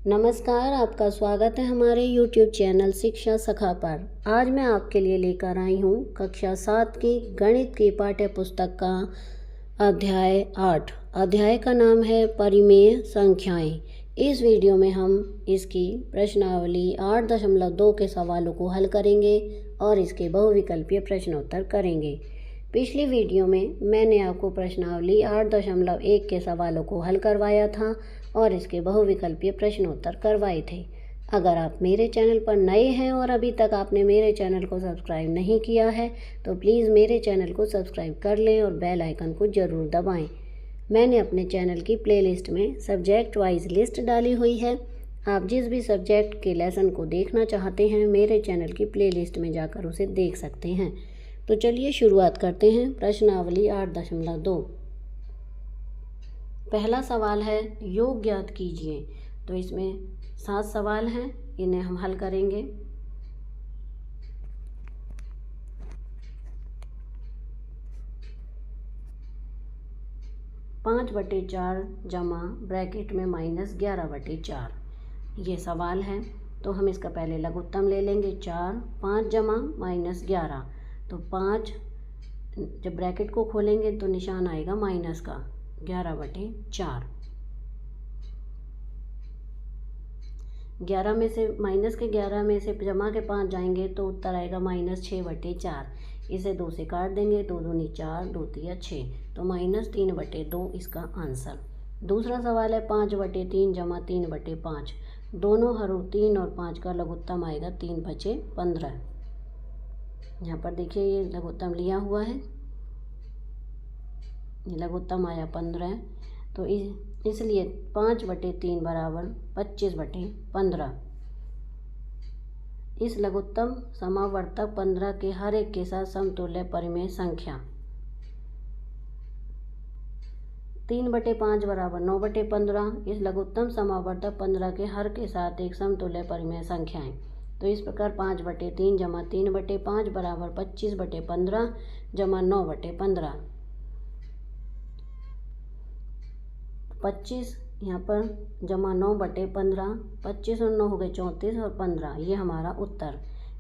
नमस्कार, आपका स्वागत है हमारे YouTube चैनल शिक्षा सखा पर। आज मैं आपके लिए लेकर आई हूँ कक्षा 7 की गणित की पाठ्य पुस्तक का अध्याय 8। अध्याय का नाम है परिमेय संख्याएं। इस वीडियो में हम इसकी प्रश्नावली 8.2 के सवालों को हल करेंगे और इसके बहुविकल्पीय प्रश्नोत्तर करेंगे। पिछली वीडियो में मैंने आपको प्रश्नावली 8.1 के सवालों को हल करवाया था और इसके बहुविकल्पीय प्रश्नोत्तर करवाए थे। अगर आप मेरे चैनल पर नए हैं और अभी तक आपने मेरे चैनल को सब्सक्राइब नहीं किया है तो प्लीज़ मेरे चैनल को सब्सक्राइब कर लें और बेल आइकन को ज़रूर दबाएं। मैंने अपने चैनल की प्लेलिस्ट में सब्जेक्ट वाइज लिस्ट डाली हुई है। आप जिस भी सब्जेक्ट के लेसन को देखना चाहते हैं मेरे चैनल की प्लेलिस्ट में जाकर उसे देख सकते हैं। तो चलिए शुरुआत करते हैं प्रश्नावली 8.2। पहला सवाल है योग ज्ञात कीजिए। तो इसमें 7 सवाल हैं, इन्हें हम हल करेंगे। (5/4) जमा ब्रैकेट में (-11/4) ये सवाल है। तो हम इसका पहले लघुत्तम ले लेंगे 4। 5 जमा -11 तो 5, जब ब्रैकेट को खोलेंगे तो निशान आएगा माइनस का 11/4। 11 में से माइनस के 11 में से जमा के 5 जाएंगे तो उत्तर आएगा -6/4। इसे 2 से काट देंगे, 2 दूनी 4, 2 तिया 6 तो -3/2 इसका आंसर। दूसरा सवाल है 5/3 जमा 3/5। दोनों हरों 3 और 5 का लघुत्तम आएगा 3×15। यहाँ पर देखिए ये लघुत्तम लिया हुआ है, ये लघुत्तम आया 15। तो इसलिए 5/3 बराबर 25/15। इस लघुत्तम समावर्तक 15 के हर एक के साथ समतुल्य परिमेय संख्या 3/5 बराबर 9/15। इस लघुत्तम समावर्तक 15 के हर के साथ एक समतुल्य परिमेय संख्याएं। तो इस प्रकार 5/3 जमा 3/5 बराबर 25/15 जमा 9/15। 25 यहाँ पर जमा 9/15, 25 और 9 हो गए 34 और 15, ये हमारा उत्तर।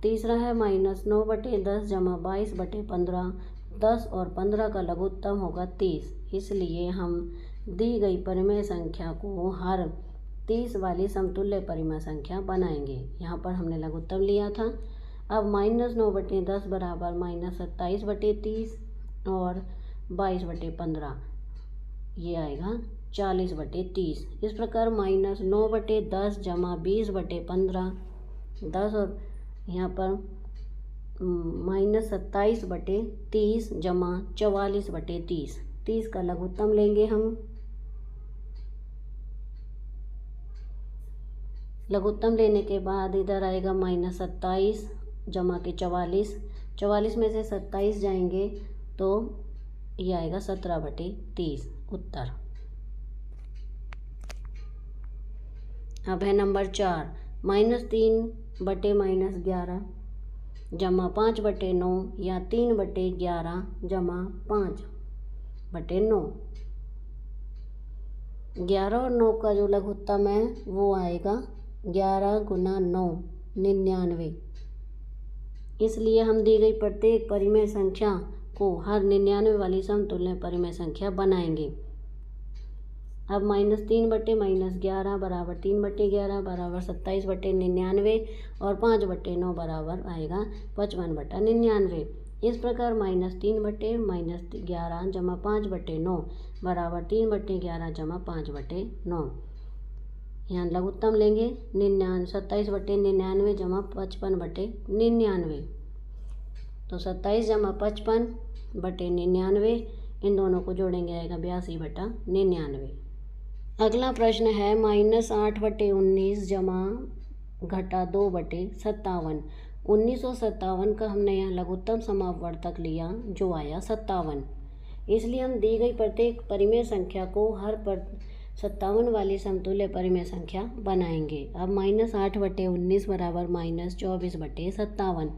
तीसरा है -9/10 जमा 22/15। 10 और 15 का लघुत्तम होगा 30, इसलिए हम दी गई परिमेय संख्या को हर 30 वाली समतुल्य परिमेय संख्या बनाएंगे। यहाँ पर हमने लघुत्तम लिया था। अब -9/10 बराबर -27/30 और 22/15 ये आएगा 40/30। इस प्रकार -9/10 जमा 20/15, 10 और यहाँ पर -27/30 जमा 44/30। 30 का लघुत्तम लेंगे हम। लघुत्तम लेने के बाद इधर आएगा -27 जमा के 44। 44 में से 27 जाएंगे तो ये आएगा 17/30 उत्तर। अब है नंबर 4 -3/-11 जमा 5/9 या 3/11 जमा 5/9। 11 और 9 का जो लघुत्तम है वो आएगा 11 गुना 9 99। इसलिए हम दी गई प्रत्येक परिमेय संख्या को हर 99 वाली समतुल्य परिमेय संख्या बनाएंगे। अब -3/-11 बराबर 3/11 बराबर 27/99 और 5/9 बराबर आएगा 55/99। इस प्रकार -3/-11 जमा 5/9 बराबर 3/11 जमा 5/9। यहाँ लघुत्तम लेंगे 27/99 जमा 55/99। तो 27 जमा 55/99 इन दोनों को जोड़ेंगे आएगा 82/99। अगला प्रश्न है -8/19 जमा -2/57। 1957 का हमने यहाँ लघुत्तम समावर्तक लिया जो आया 57। इसलिए हम दी गई प्रत्येक परिमेय संख्या को हर 57 वाली समतुल्य परिमेय संख्या बनाएंगे। अब -8/19 बराबर -24/57।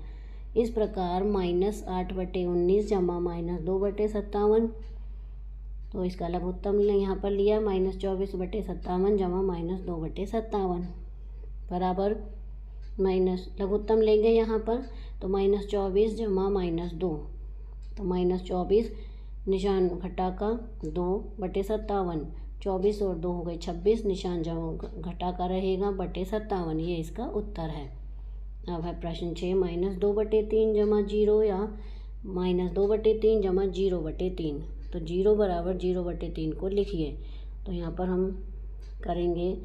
इस प्रकार -8/19 जमा -2/57 तो इसका लघुत्तम यहाँ पर लिया -24/57 जमा -2/57 बराबर माइनस लघुत्तम लेंगे यहाँ पर तो -24 जमा -2, तो -24 निशान घटा का 2/57, 24 और 2 हो गए 26, निशान जमा घटा का रहेगा /57, ये इसका उत्तर है। अब है प्रश्न 6 -2/3 जमा 0 या -2/3 जमा 0/3, तो 0 बराबर 0/3 को लिखिए। तो यहाँ पर हम करेंगे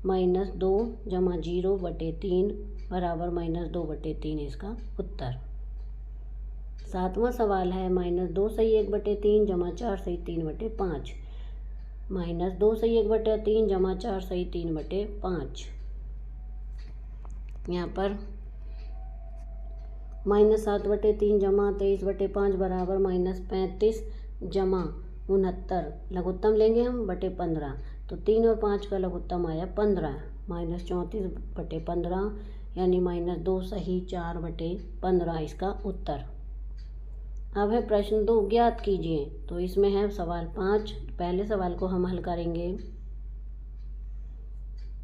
-2 जमा 0/3 बराबर -2/3 इसका उत्तर। 7वां सवाल है -2 सही 1/3 जमा 4 सही 3/5, -2 सही 1/3 जमा 4 सही 3/5। यहाँ पर -7/3 जमा 23/5 बराबर -35 जमा 69, लघुत्तम लेंगे हम /15, तो 3 और 5 का लघुत्तम आया 15, -34/15 यानी -2 सही 4/15 इसका उत्तर। अब है प्रश्न 2 ज्ञात कीजिए, तो इसमें है सवाल 5। पहले सवाल को हम हल करेंगे।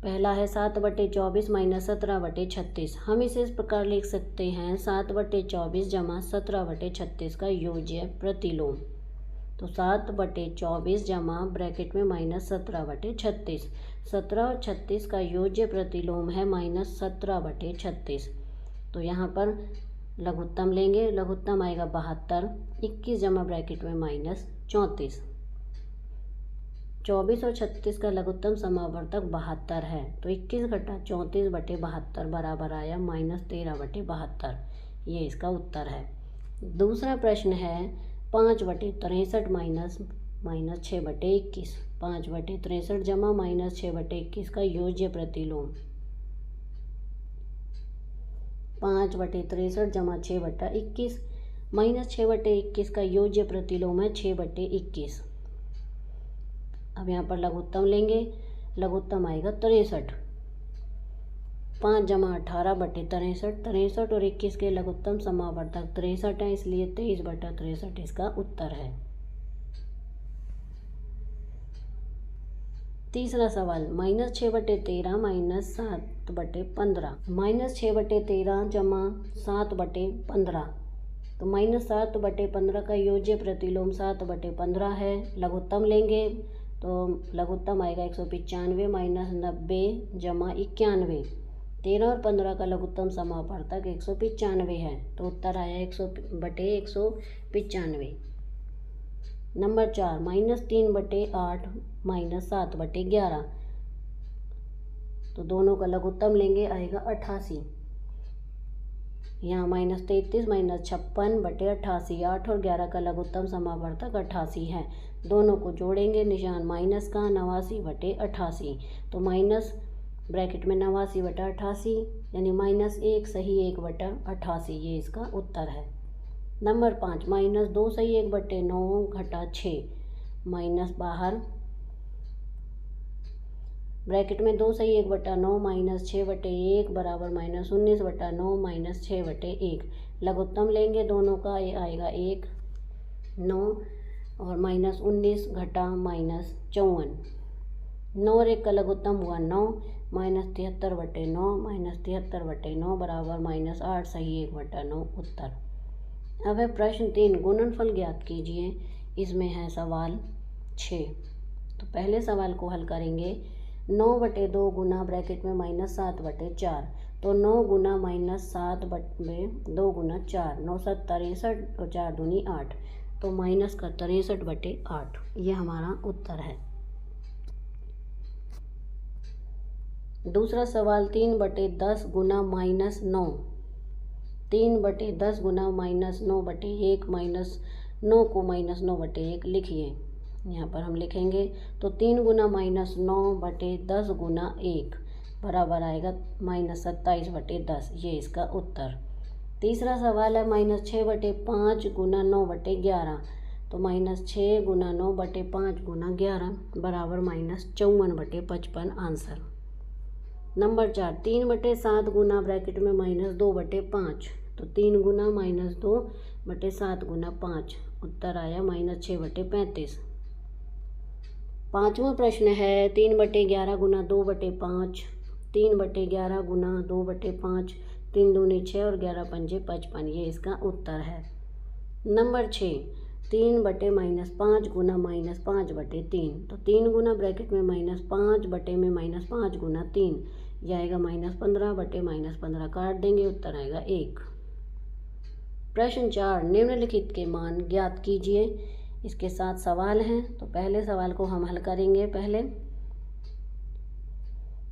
पहला है 7/24 -17/36, हम इसे इस प्रकार लिख सकते हैं 7/24 जमा 17/36 का योज्य प्रतिलोम, तो 7/24 जमा ब्रैकेट में -17/36, 17 और 36 का योज्य प्रतिलोम है -17/36, तो यहाँ पर लघुत्तम लेंगे, लघुत्तम आएगा 72, 21 जमा ब्रैकेट में -34, 24 और 36 का लघुत्तम समावर्तक 72 है, तो 21 घटा 34/72 बराबर आया -13/72, ये इसका उत्तर है। दूसरा प्रश्न है 5/63 -6/21, 5/63 जमा -6/21 का योज्य प्रतिलोम, 5/63 जमा 6/21 -6/21 का योज्य प्रतिलोम है 6/21। अब यहाँ पर लघुत्तम लेंगे, लघुत्तम आएगा 63, 5 जमा 18/63, 63 और 21 के लघुत्तम समावर्तक 63 है, इसलिए 23/63 इसका उत्तर है। तीसरा सवाल -6/13 -7/15, -6/13 जमा 7/15, तो -7/15 का योज्य प्रतिलोम 7/15 है, लघुत्तम लेंगे तो लघुत्तम आएगा 195 -90 जमा 91, 13 और 15 का लघुत्तम समावर्तक 195 है, तो उत्तर आया 100/195। नंबर 4 -3/8 -7/11, तो दोनों का लघुत्तम लेंगे आएगा 88, यहाँ -33 -56/88, 8 और 11 का लघुत्तम समावर्तक 88 है, दोनों को जोड़ेंगे, निशान माइनस का 89/88, तो माइनस ब्रैकेट में 89/88 यानी -1 सही 1/88, ये इसका उत्तर है। नंबर 5 -2 सही 1/9 घटा 6, माइनस बाहर ब्रैकेट में 2 सही 1/9 -6/1 बराबर -19/9 -6/1, लघुत्तम लेंगे दोनों का, ये आएगा 1 9 और -19 घटा -54, 9 और 1 का लघुत्तम हुआ 9, -73/9 -73/9 बराबर -8 सही 1/9 उत्तर। अब है प्रश्न 3 गुणनफल ज्ञात कीजिए, इसमें है सवाल 6। तो पहले सवाल को हल करेंगे, 9/2 गुना ब्रैकेट में -7/4, तो 9 गुना -7/2 गुना 4, 9 7 63 और 4 दूनी 8, तो माइनस का 63/8, ये हमारा उत्तर है। दूसरा सवाल 3/10 गुना -9, 3/10 गुना -9/1 -9 को -9/1 लिखिए, यहाँ पर हम लिखेंगे तो 3 गुना -9/10 गुना 1 बराबर आएगा -27/10, ये इसका उत्तर। तीसरा सवाल है -6/5 गुना 9/11, तो -6 गुना 9/5 गुना 11 बराबर -54/55 आंसर। नंबर 4 3/7 गुना ब्रैकेट में -2/5, तो 3 गुना -2/7 गुना 5, उत्तर आया -6/35। पाँचवा प्रश्न है 3/11 गुना 2/5, 3/11 गुना 2/5, 3 दूनी 6 और 11 पंजे 55, ये इसका उत्तर है। नंबर 6 3/-5 गुना -5/3, तो 3 गुना ब्रैकेट में -5 बटे में -5 गुना 3, यह आएगा -15 बटे -15, काट देंगे, उत्तर आएगा 1। प्रश्न 4 निम्नलिखित के मान ज्ञात कीजिए। इसके साथ सवाल हैं, तो पहले सवाल को हम हल करेंगे। पहले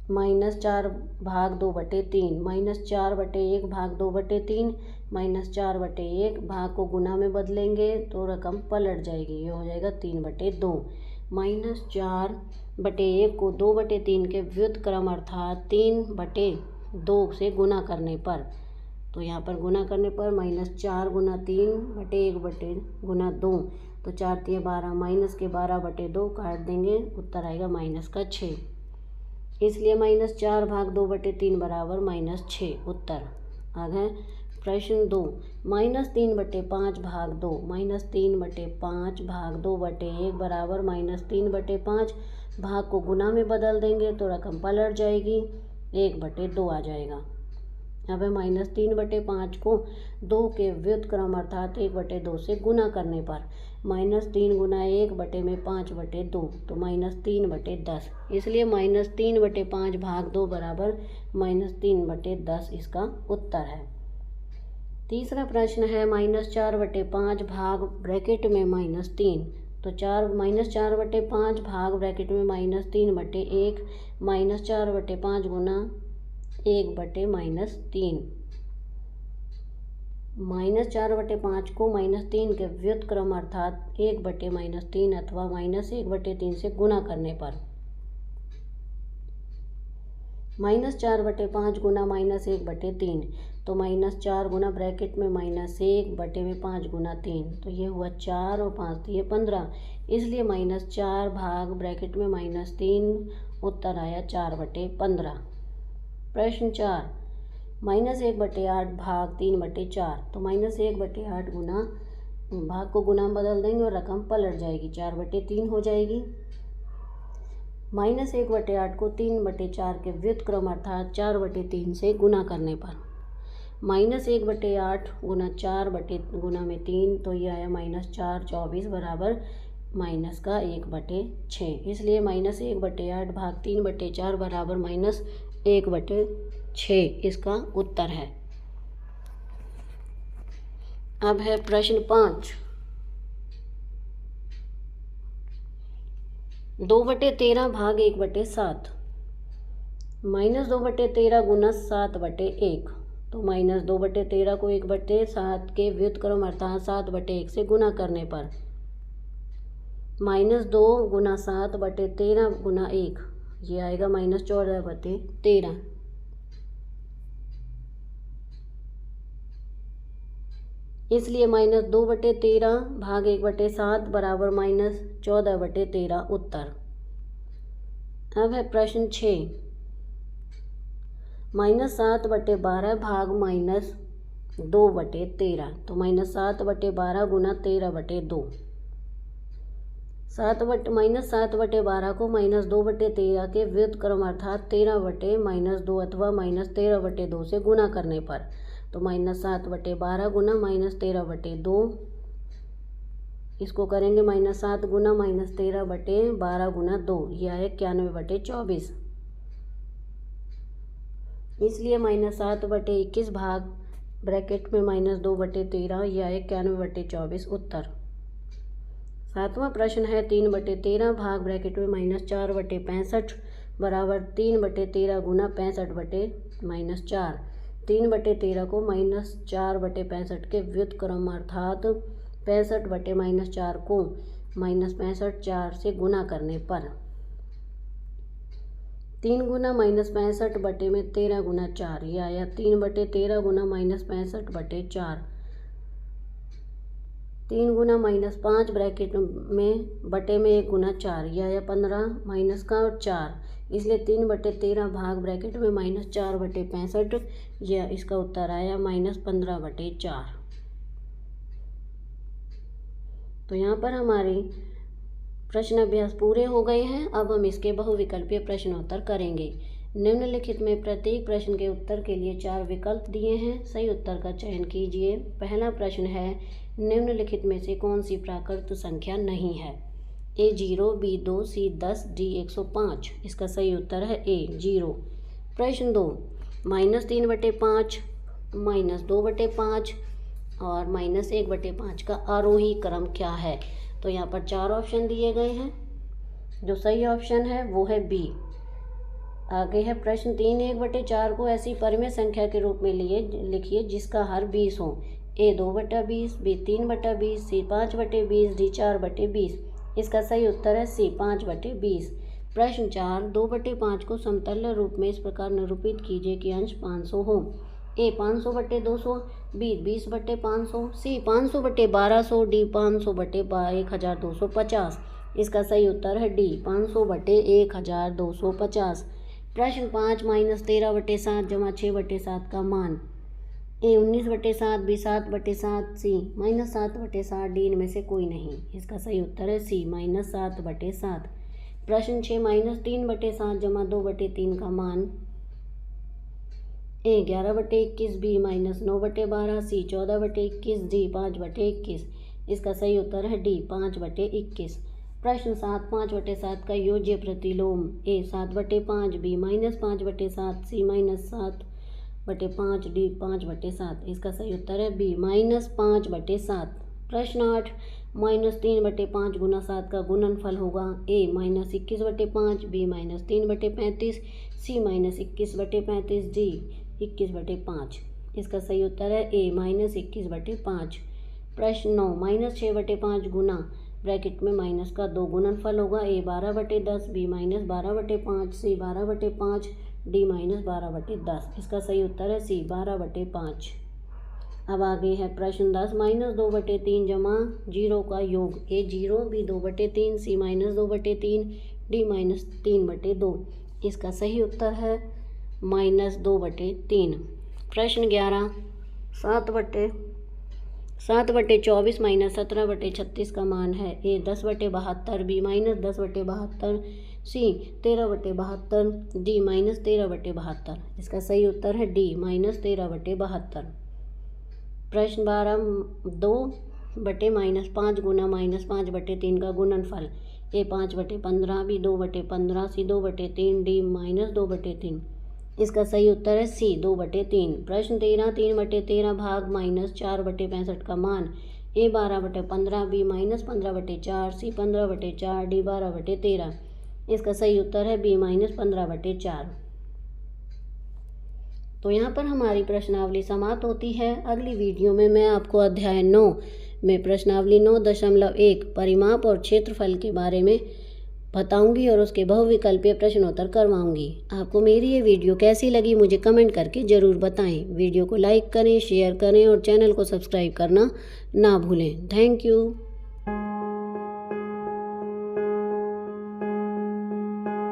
-4 भाग 2/3, -4/1 भाग 2/3, -4/1 भाग को गुना में बदलेंगे तो रकम पलट जाएगी, ये हो जाएगा 3/2। -4/1 को 2/3 के व्युत्क्रम अर्थात 3/2 से गुना करने पर, तो यहाँ पर गुना करने पर -4 गुना 3/1 गुना 2, तो 4 × 12, माइनस के 12/2 काट देंगे, उत्तर आएगा -6। इसलिए -4 भाग 2/3 बराबर -6, उत्तर। आगे प्रश्न 2 -3/5 भाग 2, -3/5 भाग 2/1 बराबर -3/5, भाग को गुना में बदल देंगे तो रकम पलट जाएगी, 1/2 आ जाएगा। अब है -3/5 को 2 के व्युत्क्रम अर्थात 1/2 से गुना करने पर, -3 गुना 1 बटे में 5/2, तो -3/10, इसलिए -3/5 भाग 2 बराबर -3/10 इसका उत्तर है। तीसरा प्रश्न है -4/5 भाग ब्रैकेट में -3, तो -4/5 भाग ब्रैकेट में -3/1, -4/5 गुना 1/-3, -4/5 को -3 के व्युत्क्रम अर्थात 1/-3 अथवा -1/3 से गुना करने पर, -4/5 गुना -1/3, तो -4 गुना ब्रैकेट में -1/5 गुना 3, तो ये हुआ 4 और 5 तो ये 15, इसलिए -4 भाग ब्रैकेट में -3, उत्तर आया 4/15। प्रश्न 4 -1/8 भाग 3/4, तो -1/8 गुना भाग को गुना में बदल देंगे और रकम पलट जाएगी, 4/3 हो जाएगी। -1/8 को 3/4 के व्युत्क्रम अर्थात 4/3 से गुना करने पर, -1/8 गुना 4 गुना में 3, तो ये आया -4 24 बराबर -1/6, इसलिए -1/8 भाग 3/4 बराबर -1/6 इसका उत्तर है। अब है प्रश्न 5 2/13 भाग 1/7, -2/13 गुना 7/1, तो -2/13 को 1/7 के व्युत्क्रम अर्थात 7/1 से गुना करने पर, -2 गुना 7/13 गुना 1, ये आएगा -14/13, इसलिए -2/13 भाग 1/7 बराबर -14/13 उत्तर। अब है प्रश्न 6 -7/12 भाग -2/13, तो -7/12 गुना 13/2, -7/12 को -2/13 के व्युत्क्रम अर्थात 13/-2 अथवा -13/2 से गुना करने पर, तो -7/12 गुना -13/2, इसको करेंगे -7 गुना -13/12 गुना 2, यह है 91/24, इसलिए -7/21 भाग ब्रैकेट में -2/13, यह है 91/24 उत्तर। सातवां प्रश्न है 3/13 भाग ब्रैकेट में -4/65 बराबर 3/13 गुना 65/-4, 3/13 को -4/65 के व्युत्क्रम अर्थात 65/-4 को -65 से गुना करने पर, 3 गुना -65/13 गुना 4, यह आया 3/13 गुना -65/4, 3 गुना -5 ब्रैकेट में बटे में 1 गुना 4, यह आया 15 माइनस का और 4, इसलिए 3/13 भाग ब्रैकेट में -4/65, यह इसका उत्तर आया -15/4। तो यहाँ पर हमारी प्रश्न अभ्यास पूरे हो गए हैं। अब हम इसके बहुविकल्पीय प्रश्नोत्तर करेंगे। निम्नलिखित में प्रत्येक प्रश्न के उत्तर के लिए 4 विकल्प दिए हैं। सही उत्तर का चयन कीजिए। पहला प्रश्न है, निम्नलिखित में से कौन सी प्राकृत संख्या नहीं है? A 0, B 2, C 10, D 105। इसका सही उत्तर है A 0। प्रश्न 2, -3/5, -2/5 और -1/5 का आरोही क्रम क्या है? तो यहाँ पर 4 ऑप्शन दिए गए हैं। जो सही ऑप्शन है वो है बी। आगे है प्रश्न 3, 1/4 को ऐसी परिमेय संख्या के रूप में लिखिए जिसका हर 20 हो। A 2/20, B 3/20, C 5/20, D 4/20। इसका सही उत्तर है C 5/20। प्रश्न 4, 2/5 को समतुल्य रूप में इस प्रकार निरूपित कीजिए कि अंश 500 हो। A 500/200, B 20/500, C 500/1200, D 500/1250। इसका सही उत्तर है D 500/1250। प्रश्न 5, -13/7 जमा 6/7 का मान। A 19/7, B 7/7, C -7/7, D इनमें से कोई नहीं। इसका सही उत्तर है C -7/7। प्रश्न 6, -3/7 जमा 2/3 का मान। A 11/21, B -9/12, C 14/21, D 5/21। इसका सही उत्तर है D 5/21। प्रश्न 7, 5/7 का योज्य प्रतिलोम। A 7/5, B -5/7, C -7/5, D 5/7। इसका सही उत्तर है B -5/7। प्रश्न 8, -3/5 गुना 7 का गुणनफल होगा। A -21/5, B -3/35, C -21/35, D 21/5। इसका सही उत्तर है A -21/5। प्रश्न 9, -6/5 गुना ब्रैकेट में माइनस का 2 गुणनफल होगा। A 12/10, B -12/5, C 12/5, D -12/10। इसका सही उत्तर है C 12/5। अब आगे है प्रश्न 10, -2/3 जमा 0 का योग। A 0, B 2/3, C -2/3, D -3/2। इसका सही उत्तर है -2/3। प्रश्न 11, 7/24 -17/36 का मान है। A 10/72, B -10/72, C 13/72, D -13/72। इसका सही उत्तर है D -13/72। प्रश्न 12, 2/-5 गुना -5/3 का गुणनफल। A 5/15, B 2/15, C 2/3, D -2/3। इसका सही उत्तर है C 2/3। प्रश्न 13, 3/13 भाग -4/65 का मान। A 12/15, B -15/4, C 15/4, D 12/13। इसका सही उत्तर है B -15/4। तो यहाँ पर हमारी प्रश्नावली समाप्त होती है। अगली वीडियो में मैं आपको अध्याय 9 में प्रश्नावली 9.1 परिमाप और क्षेत्रफल के बारे में बताऊंगी और उसके बहुविकल्पीय प्रश्नोत्तर करवाऊंगी। आपको मेरी ये वीडियो कैसी लगी मुझे कमेंट करके ज़रूर बताएं। वीडियो को लाइक करें, शेयर करें और चैनल को सब्सक्राइब करना ना भूलें। Thank you.